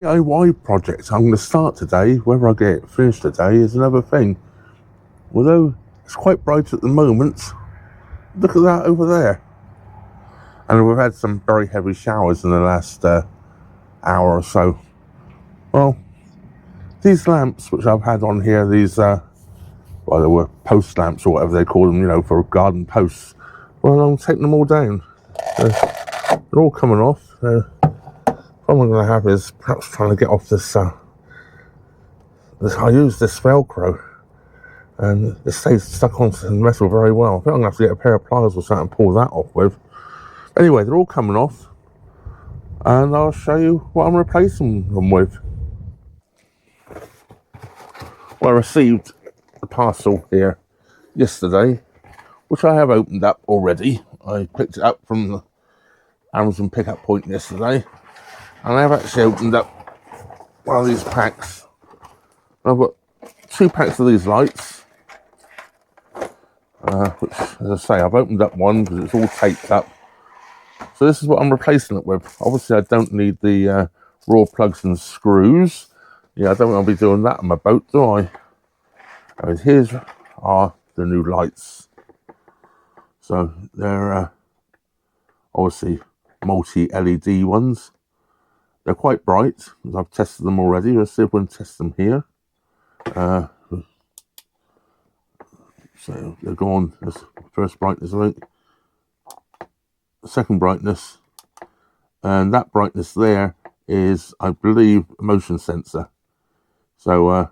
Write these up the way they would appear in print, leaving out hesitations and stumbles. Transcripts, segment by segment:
DIY project I'm going to start today, whether I get it finished today is another thing. Although it's quite bright at the moment, look at that over there. And we've had some very heavy showers in the last hour or so. Well, these lamps which I've had on here, these well, they were post lamps or whatever they call them, you know, for garden posts. Well, I'm taking them all down. They're all coming off. What I'm going to have is perhaps trying to get off this, I use this Velcro, and it stays stuck onto the metal very well. I think I'm going to have to get a pair of pliers or something and pull that off with. Anyway, they're all coming off, and I'll show you what I'm replacing them with. Well, I received a parcel here yesterday, which I have opened up already. I picked it up from the Amazon pickup point yesterday. And I've actually opened up one of these packs. I've got 2 packs of these lights, which, as I say, I've opened up one because it's all taped up. So this is what I'm replacing it with. Obviously, I don't need the raw plugs and screws. Yeah, I don't want to be doing that on my boat, do I? And here are the new lights. So they're obviously multi-LED ones. They're quite bright, as I've tested them already. Let's see if we can test them here. So they're gone. That's first brightness, I think. Second brightness. And that brightness there is, I believe, a motion sensor. So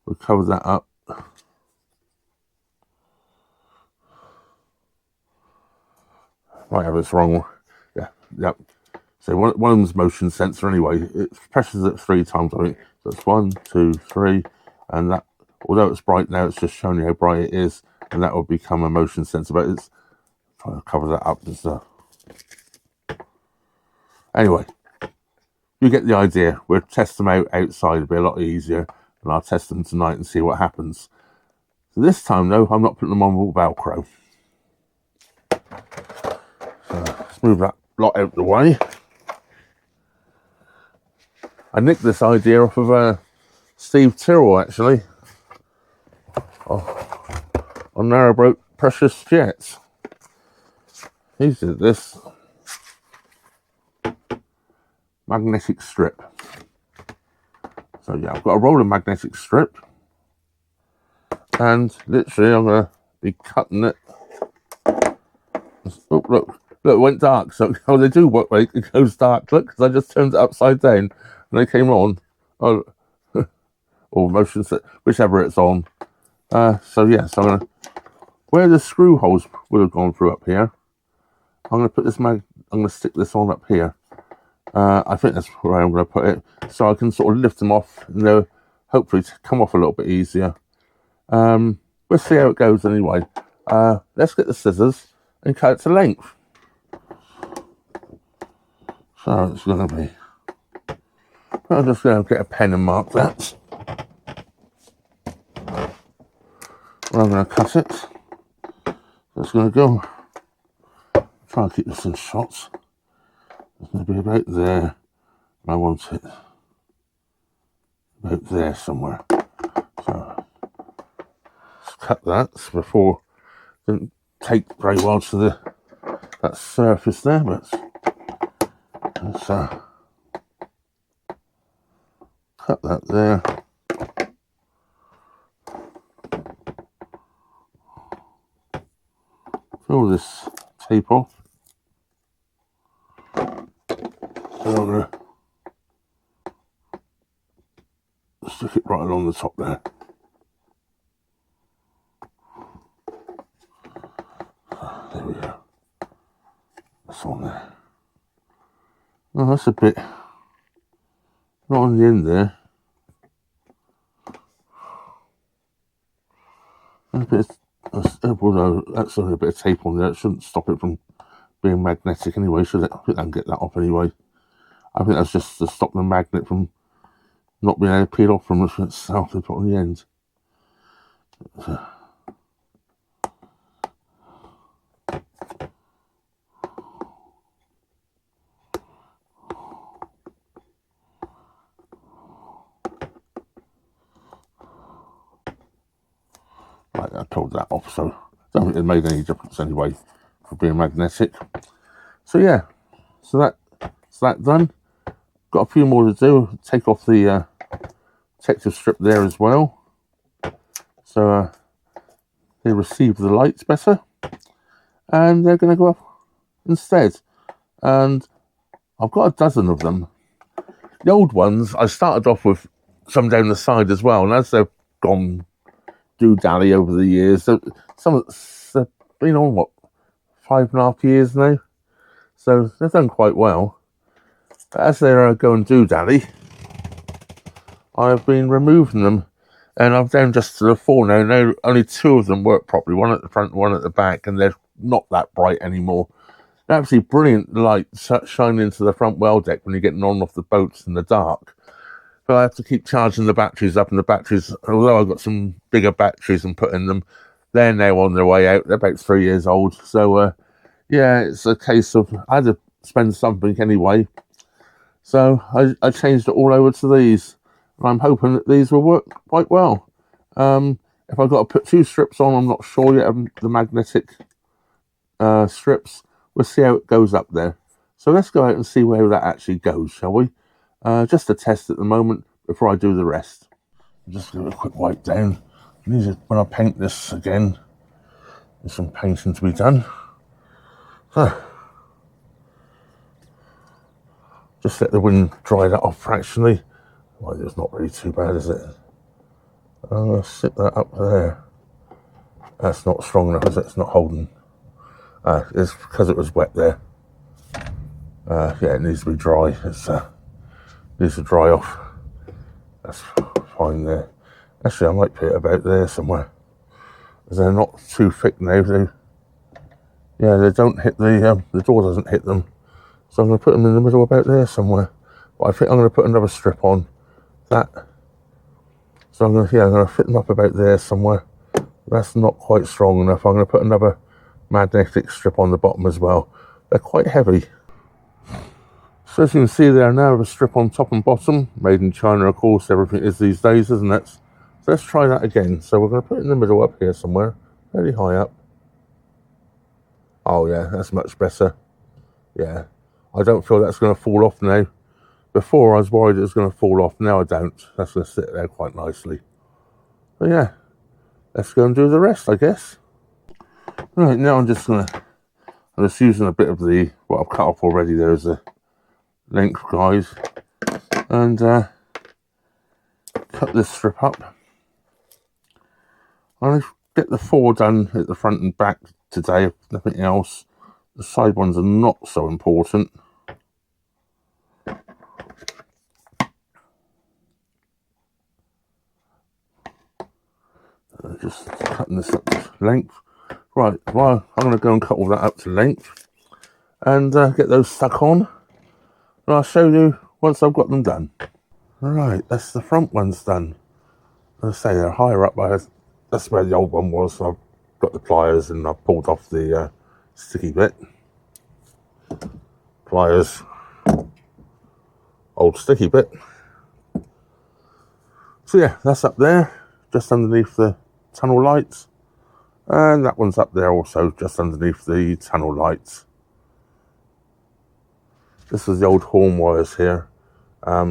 we'll cover that up. Might have this wrong. Yeah, yep. So one of them's motion sensor anyway. It presses it 3 times, I think. So it's 1, 2, 3, and that, although it's bright now, it's just showing you how bright it is, and that will become a motion sensor. But it's trying to cover that up. Anyway, you get the idea. We'll test them out outside. It'll be a lot easier, and I'll test them tonight and see what happens. So this time, though, I'm not putting them on with Velcro. So let's move that lot out the way. I nicked this idea off of Steve Tyrrell, actually, on Narrowboat Precious Jets. He did this magnetic strip. So yeah, I've got a roll of magnetic strip, and literally I'm going to be cutting it. Oh, look, it went dark. So they do work when it goes dark. Look, because I just turned it upside down. And they came on, or motion set, whichever it's on. So yes, I'm gonna, where the screw holes would have gone through up here, I'm gonna put this I'm gonna stick this on up here. I think that's where I'm gonna put it, so I can sort of lift them off, and they'll hopefully come off a little bit easier. We'll see how it goes anyway. Let's get the scissors and cut it to length. So it's gonna be. I'm just going to get a pen and mark that. Well, I'm going to cut it. It's going to go. Try and keep this in shots. It's going to be about there. I want it about there somewhere. So let's cut that before. Didn't take very well to that surface there, but let's cut that there. Pull this tape off. And I'm going to stick it right along the top there. There we go. That's on there. Oh, that's a bit not on the end there. Although that's a bit of tape on there, it shouldn't stop it from being magnetic anyway, should it? I think I can get that off anyway. I think that's just to stop the magnet from not being able to peel off from itself they put on the end. I pulled that off, so I don't think it made any difference anyway for being magnetic. So yeah, so that's done. Got a few more to do. Take off the protective strip there as well, so they receive the lights better, and they're going to go up instead. And I've got a dozen of them. The old ones, I started off with some down the side as well, and as they've gone do-dally over the years, they've been on, what, 5.5 years now? So they've done quite well. But as they're going do-dally, I've been removing them, and I'm down just to the 4 now. Now only 2 of them work properly, one at the front, one at the back, and they're not that bright anymore. They're absolutely brilliant light shining into the front well deck when you're getting on off the boats in the dark. But I have to keep charging the batteries up, and the batteries, although I've got some bigger batteries and put in them, they're now on their way out. They're about 3 years old. So yeah, it's a case of I had to spend something anyway. So I changed it all over to these. And I'm hoping that these will work quite well. If I've got to put 2 strips on, I'm not sure yet, the magnetic strips. We'll see how it goes up there. So let's go out and see where that actually goes, shall we? Just a test at the moment before I do the rest. I'm just give it a quick wipe down. When I paint this again, there's some painting to be done. So, just let the wind dry that off fractionally. Well, it's not really too bad, is it? I'm going to sit that up there. That's not strong enough, is it? It's not holding. It's because it was wet there. Yeah, it needs to be dry. It needs to dry off. That's fine there. Actually, I might put it about there somewhere. They're not too thick now. They don't hit the door doesn't hit them. So I'm going to put them in the middle about there somewhere. But I think I'm going to put another strip on that. So I'm going to fit them up about there somewhere. That's not quite strong enough. I'm going to put another magnetic strip on the bottom as well. They're quite heavy. So as you can see there now, I have a strip on top and bottom, made in China, of course. Everything is these days, isn't it? So let's try that again. So we're going to put it in the middle up here somewhere, very high up. Oh yeah, that's much better. Yeah, I don't feel that's going to fall off now. Before I was worried it was going to fall off. Now I don't. That's going to sit there quite nicely. But yeah, let's go and do the rest, I guess. Right, now I'm just using a bit of what I've cut off already. There's a length, guys, and cut this strip up. I'll get the 4 done at the front and back today, if nothing else. The side ones are not so important. Just cutting this up to length. Right, well, I'm going to go and cut all that up to length and get those stuck on. And I'll show you once I've got them done. Right, that's the front ones done. As I say, they're higher up. That's where the old one was. So I've got the pliers and I've pulled off the sticky bit. Pliers, old sticky bit. So yeah, that's up there, just underneath the tunnel lights. And that one's up there also, just underneath the tunnel lights. This is the old horn wires here. Yeah,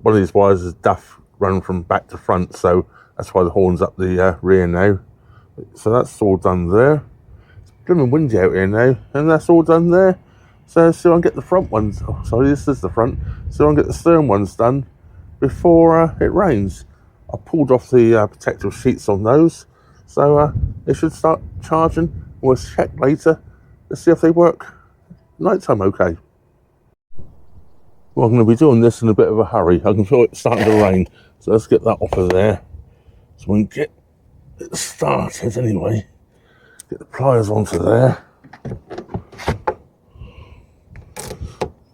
one of these wires is duff run from back to front, so that's why the horn's up the rear now. So that's all done there. It's blooming windy out here now, and that's all done there. So see if I can get the front ones. Oh, sorry, this is the front. So I can get the stern ones done before it rains. I pulled off the protective sheets on those, so they should start charging. We'll check later to see if they work nighttime okay. Well, I'm going to be doing this in a bit of a hurry. I can feel it starting to rain, so let's get that off of there so we can get it started anyway. Get the pliers onto there.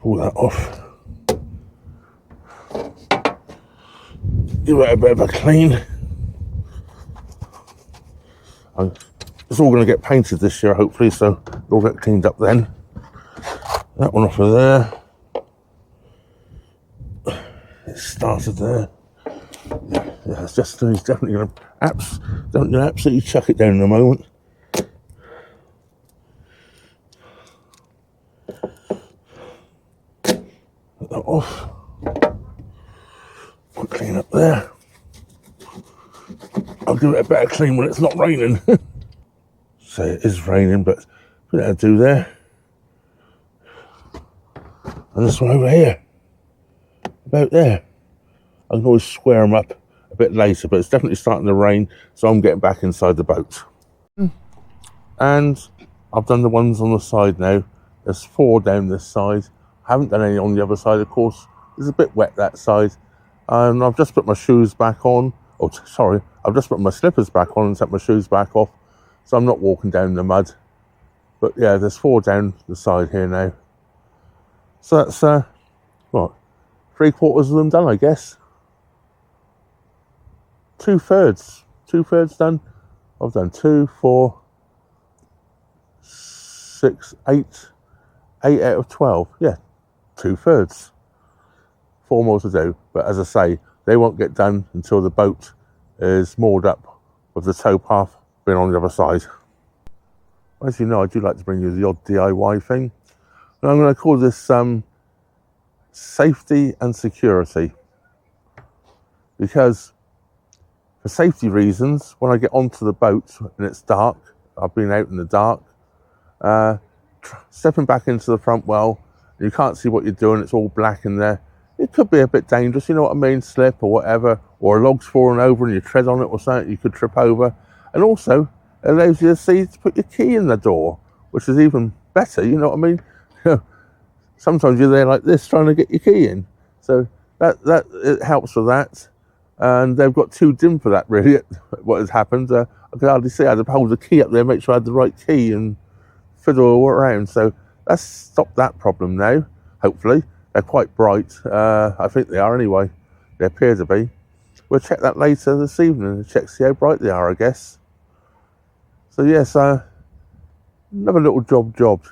Pull that off. Give it a bit of a clean. It's all going to get painted this year, hopefully, so it'll get cleaned up then. That one off of there. It started there. Yeah, it's just, he's definitely going to absolutely chuck it down in a moment. Put that off. Quick clean up there. I'll give it a better clean when it's not raining. So it is raining, but put that do there. And this one over here. About there. I can always square them up a bit later, but it's definitely starting to rain, so I'm getting back inside the boat. And I've done the ones on the side now. There's 4 down this side. I haven't done any on the other side, of course. It's a bit wet that side. And I've just put my shoes back on. Oh, sorry. I've just put my slippers back on and set my shoes back off. So I'm not walking down the mud. But yeah, there's 4 down the side here now. So that's, what, 3/4 of them done, I guess. 2/3. 2/3 done. I've done 2, 4, 6, 8. 8 out of 12. Yeah, 2/3. 4 more to do. But as I say, they won't get done until the boat is moored up with the tow path being on the other side. As you know, I do like to bring you the odd DIY thing. And I'm going to call this safety and security. Because for safety reasons, when I get onto the boat and it's dark, I've been out in the dark, stepping back into the front well, you can't see what you're doing, it's all black in there. It could be a bit dangerous, you know what I mean, slip or whatever, or a log's falling over and you tread on it or something, you could trip over. And also, it allows you to put your key in the door, which is even better, you know what I mean? Sometimes you're there like this trying to get your key in. So that it helps with that. And they've got too dim for that, really, what has happened. I could hardly see. I had to hold the key up there, make sure I had the right key and fiddle around. So that's stopped that problem now, hopefully. They're quite bright. I think they are anyway. They appear to be. We'll check that later this evening and check see how bright they are, I guess. So yes, another little job.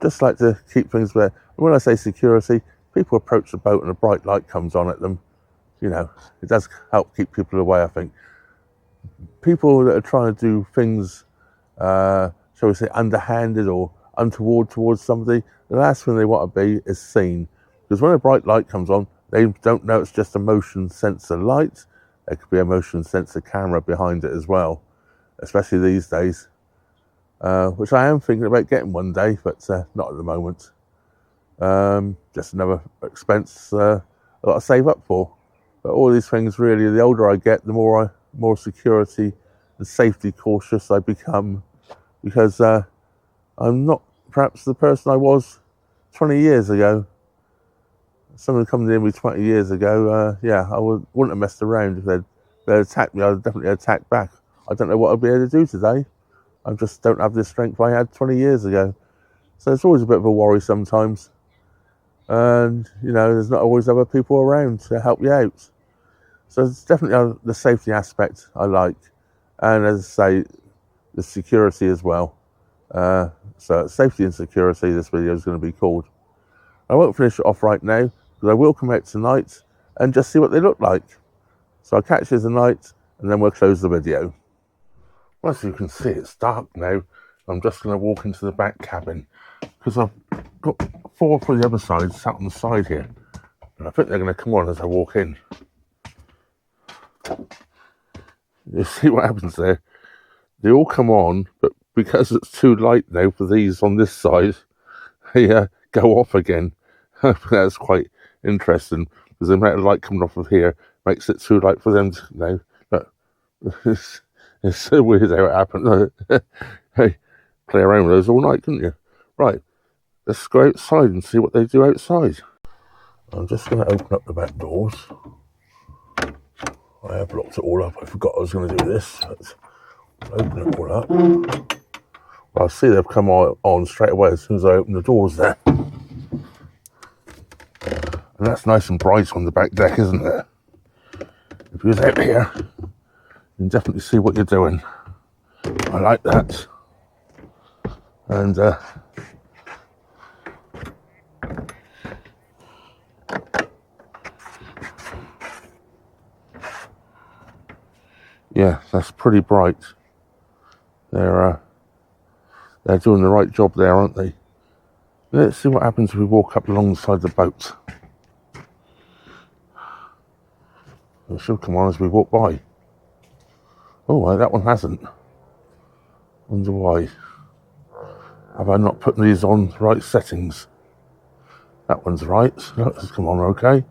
Just like to keep things where, when I say security, people approach the boat and a bright light comes on at them. You know, it does help keep people away, I think. People that are trying to do things, shall we say, underhanded or untoward towards somebody, the last thing they want to be is seen. Because when a bright light comes on, they don't know it's just a motion sensor light. There could be a motion sensor camera behind it as well, especially these days, which I am thinking about getting one day, but not at the moment. Just another expense I've got to save up for. But all these things, really, the older I get, the more security and safety cautious I become, because I'm not perhaps the person I was 20 years ago. Someone come near me 20 years ago, yeah, I wouldn't have messed around. If they'd attacked me, I'd definitely attack back. I don't know what I'd be able to do today. I just don't have the strength I had 20 years ago. So it's always a bit of a worry sometimes. And, you know, there's not always other people around to help you out. So it's definitely the safety aspect I like. And as I say, the security as well. So safety and security, this video is going to be called. I won't finish it off right now, because I will come out tonight and just see what they look like. So I'll catch you tonight, and then we'll close the video. Well, as you can see, it's dark now. I'm just going to walk into the back cabin, because I've got 4 for the other side sat on the side here. And I think they're going to come on as I walk in. You see what happens there? They all come on, but because it's too light now for these on this side, they go off again. That's quite interesting, because the amount of light coming off of here makes it too light for them to know. But it's so weird how it happened. Hey, play around with those all night, couldn't you? Right, let's go outside and see what they do outside. I'm just going to open up the back doors. I have locked it all up. I forgot I was going to do this. But I'll open it all up. Well, I see they've come on straight away as soon as I open the doors there. And that's nice and bright on the back deck, isn't it? If you're out here, you can definitely see what you're doing. I like that. And Yeah, that's pretty bright. They're doing the right job there, aren't they? Let's see what happens if we walk up alongside the boat. It should come on as we walk by. Oh, that one hasn't. Wonder why. Have I not put these on the right settings? That one's right. Let's come on, okay.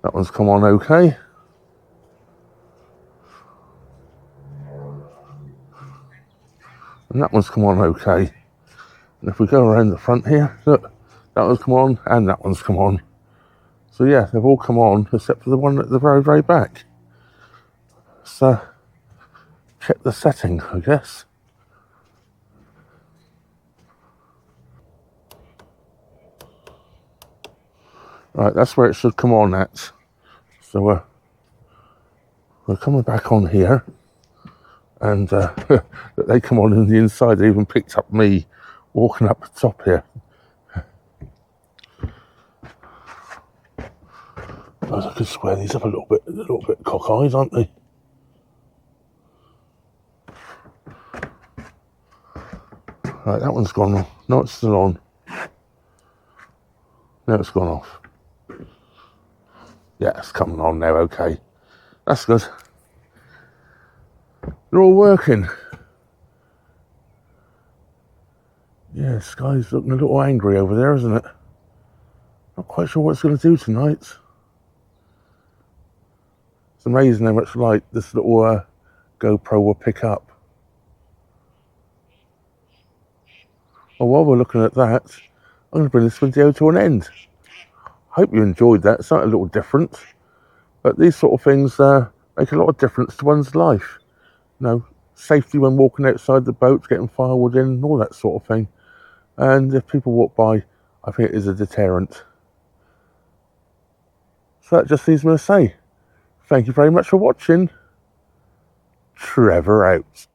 That one's come on okay. And that one's come on okay. And if we go around the front here, look, that one's come on and that one's come on. So yeah, they've all come on except for the one at the very, very back. So check the setting, I guess. Right, that's where it should come on at. So we're coming back on here, and they come on in the inside. They even picked up me walking up the top here. I could square these up a little bit cockeyed, aren't they? Right, that one's gone on. No, it's still on. No, it's gone off. Yeah, it's coming on now, okay. That's good. They're all working. Yeah, the sky's looking a little angry over there, isn't it? Not quite sure what it's going to do tonight. It's amazing how much light this little GoPro will pick up. Well, while we're looking at that, I'm going to bring this video to an end. Hope you enjoyed that. It's something a little different, but these sort of things make a lot of difference to one's life. You know, safety when walking outside the boat, getting firewood in, all that sort of thing. And if people walk by, I think it is a deterrent. So that just leaves me to say, thank you very much for watching. Trevor out.